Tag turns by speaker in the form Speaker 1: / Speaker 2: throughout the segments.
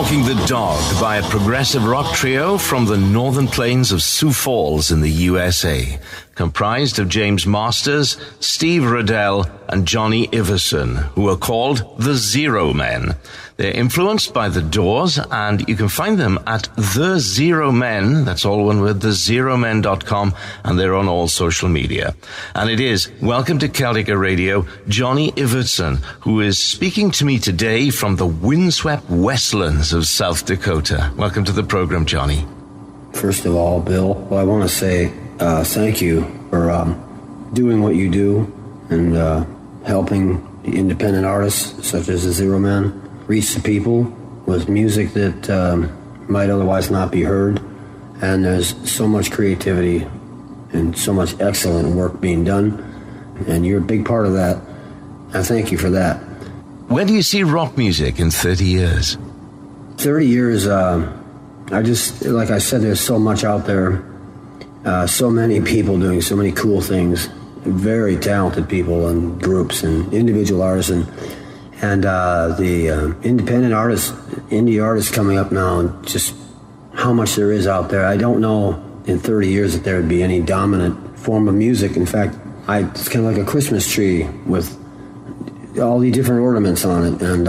Speaker 1: Walking the Dog by a progressive rock trio from the northern plains of Sioux Falls in the USA, comprised of James Masters, Steve Riddell, and Johnny Iverson, who are called the Zero Men. They're influenced by The Doors, and you can find them at The Zero Men, that's all one word, thezeromen.com, and they're on all social media. And it is, welcome to Celtica Radio, Johnny Iverson, who is speaking to me today from the windswept westlands of South Dakota. Welcome to the program, Johnny.
Speaker 2: First of all, Bill, I want to say thank you for doing what you do and helping the independent artists such as the Zero Men reach the people with music that might otherwise not be heard. And there's so much creativity and so much excellent work being done, and you're a big part of that. I thank you for that.
Speaker 1: Where do you see rock music in 30 years?
Speaker 2: 30 years, like I said, there's so much out there, so many people doing so many cool things, very talented people and groups and individual artists, and the independent artists, indie artists coming up now, and just how much there is out there. I don't know in 30 years that there would be any dominant form of music. In fact, it's kind of like a Christmas tree with all the different ornaments on it, and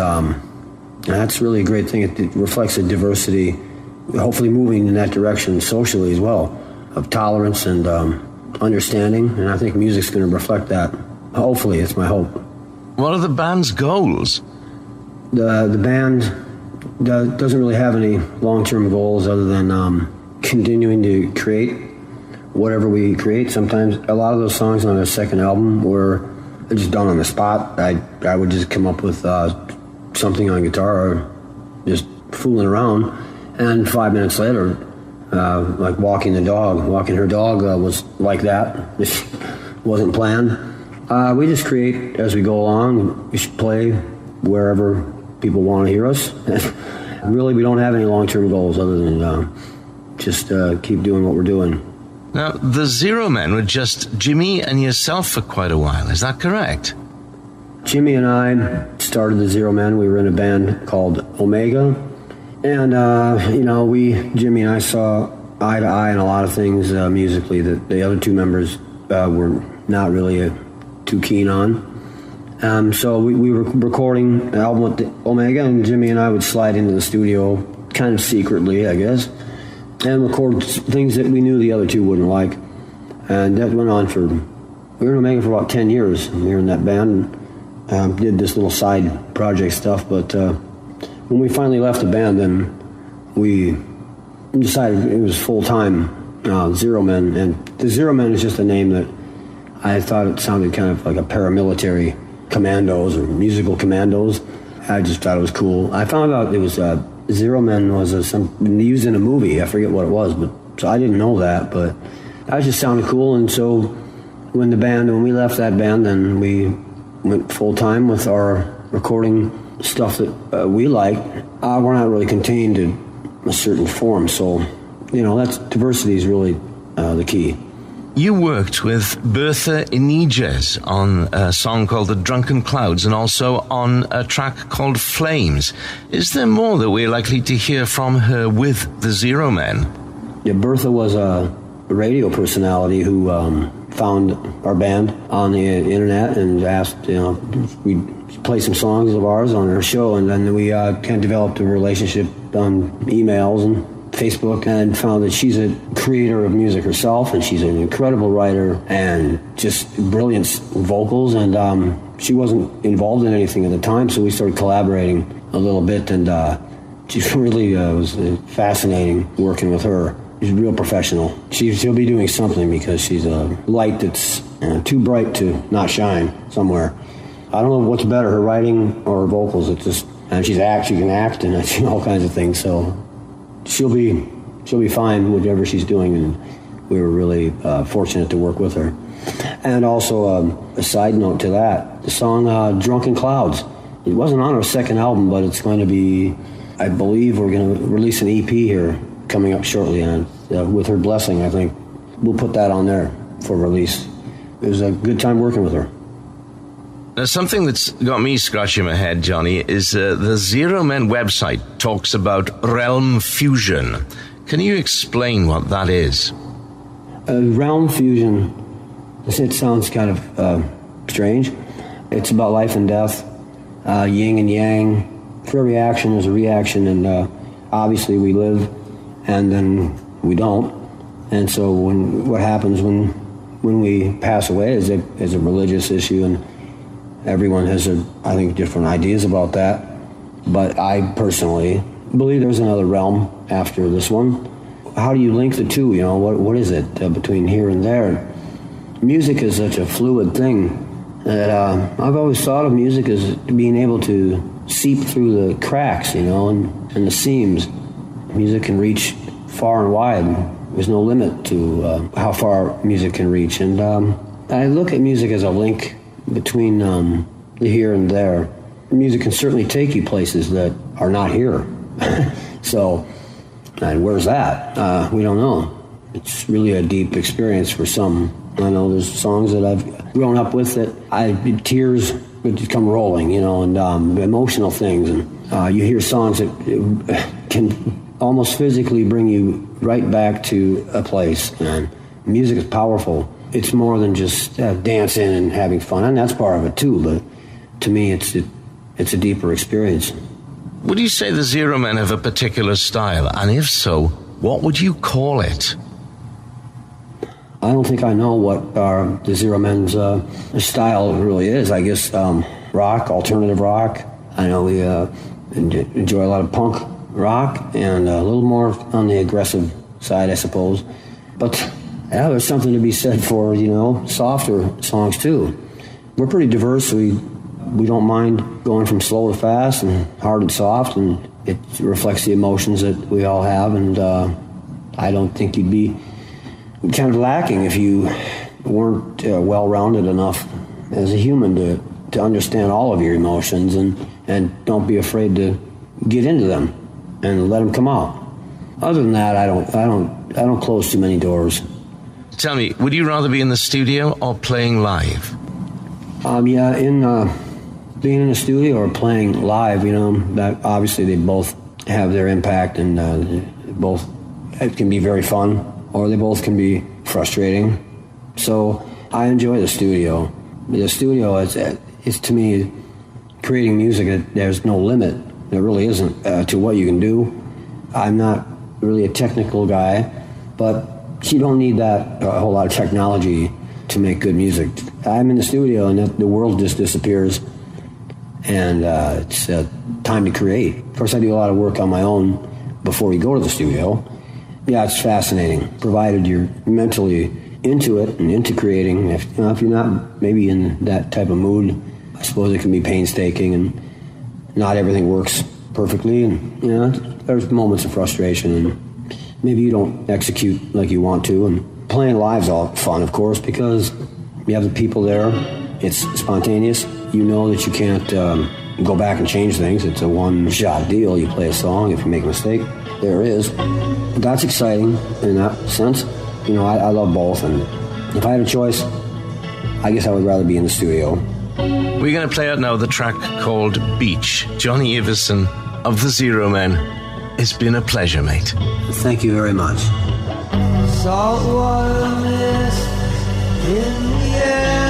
Speaker 2: that's really a great thing. It reflects a diversity, hopefully moving in that direction socially as well, of tolerance and understanding, and I think music's going to reflect that. Hopefully, it's my hope.
Speaker 1: What are the band's goals?
Speaker 2: The band doesn't really have any long-term goals other than continuing to create whatever we create. Sometimes a lot of those songs on our second album were just done on the spot. I would just come up with something on guitar or just fooling around, and 5 minutes later, like walking her dog was like that. It wasn't planned. We just create as we go along. We should play wherever people want to hear us. Really, we don't have any long-term goals other than just keep doing what we're doing.
Speaker 1: Now, the Zero Men were just Jimmy and yourself for quite a while. Is that correct?
Speaker 2: Jimmy and I started the Zero Men. We were in a band called Omega. And, Jimmy and I saw eye to eye on a lot of things musically that the other two members were not really too keen on. So we were recording an album with the Omega, and Jimmy and I would slide into the studio kind of secretly, I guess, and record things that we knew the other two wouldn't like. And that went on we were in Omega for about 10 years. We were in that band and did this little side project stuff. But when we finally left the band, then we decided it was full-time Zero Men. And the Zero Men is just a name that I thought it sounded kind of like a paramilitary commandos or musical commandos. I just thought it was cool. I found out it was Zero Men was used in a movie. I forget what it was, but so I didn't know that. But that just sounded cool. And so when we left that band, then we went full time with our recording stuff that we like. We're not really contained to a certain form, so that's diversity is really the key.
Speaker 1: You worked with Bertha Iniguez on a song called The Drunken Clouds and also on a track called Flames. Is there more that we're likely to hear from her with the Zero Men?
Speaker 2: Yeah, Bertha was a radio personality who found our band on the internet and asked, we'd play some songs of ours on her show, and then we kind of developed a relationship on emails and Facebook, and found that she's a creator of music herself, and she's an incredible writer and just brilliant vocals, and she wasn't involved in anything at the time, so we started collaborating a little bit, and she really was fascinating working with her. She's a real professional. She'll be doing something because she's a light that's too bright to not shine somewhere. I don't know what's better, her writing or her vocals. And she can act and all kinds of things, so she'll be fine whatever she's doing, and we were really fortunate to work with her. And also a side note to that, the song Drunken Clouds. It wasn't on our second album, but it's going to be, I believe we're going to release an EP here coming up shortly, and with her blessing, I think we'll put that on there for release. It was a good time working with her.
Speaker 1: Now, something that's got me scratching my head, Johnny, is the Zero Men website talks about realm fusion. Can you explain what that is?
Speaker 2: Realm fusion, it sounds kind of strange. It's about life and death, yin and yang. For every action, there's a reaction, and obviously we live, and then we don't. And so what happens when we pass away is a religious issue, and everyone has, I think, different ideas about that. But I personally believe there's another realm after this one. How do you link the two? You know, what is it between here and there? Music is such a fluid thing that I've always thought of music as being able to seep through the cracks, you know, and the seams. Music can reach far and wide. There's no limit to how far music can reach. And I look at music as a link between the here and there. Music can certainly take you places that are not here. So, and where's that? We don't know. It's really a deep experience for some. I know there's songs that I've grown up with that tears would come rolling, you know, and emotional things. And you hear songs that can almost physically bring you right back to a place. And music is powerful. It's more than just dancing and having fun, and that's part of it too. But to me, it's a deeper experience.
Speaker 1: Would you say the Zero Men have a particular style? And if so, what would you call it?
Speaker 2: I don't think I know what the Zero Men's style really is. I guess rock, alternative rock. I know we enjoy a lot of punk rock and a little more on the aggressive side, I suppose. But yeah, there's something to be said for, you know, softer songs too. We're pretty diverse. We don't mind going from slow to fast and hard and soft, and it reflects the emotions that we all have. And I don't think you'd be kind of lacking if you weren't well-rounded enough as a human to understand all of your emotions, and don't be afraid to get into them and let them come out. Other than that, I don't close too many doors.
Speaker 1: Tell me, would you rather be in the studio or playing live?
Speaker 2: Being in the studio or playing live, you know, that obviously they both have their impact, and it can be very fun, or they both can be frustrating. So I enjoy the studio. The studio is to me, creating music. There's no limit. There really isn't to what you can do. I'm not really a technical guy, but you don't need that a whole lot of technology to make good music. I'm in the studio and the world just disappears, and it's time to create. Of course, I do a lot of work on my own before you go to the studio. Yeah, it's fascinating, provided you're mentally into it and into creating. If you're not maybe in that type of mood, I suppose it can be painstaking, and not everything works perfectly, and you know, there's moments of frustration, and maybe you don't execute like you want to. And playing live's all fun, of course, because you have the people there. It's spontaneous. You know that you can't go back and change things. It's a one-shot deal. You play a song. If you make a mistake, there it is. But that's exciting in that sense. You know, I love both, and if I had a choice, I guess I would rather be in the studio.
Speaker 1: We're going to play out now the track called Beach. Johnny Iverson of the Zero Men. It's been a pleasure, mate.
Speaker 2: Thank you very much.
Speaker 3: Saltwater mist in the air.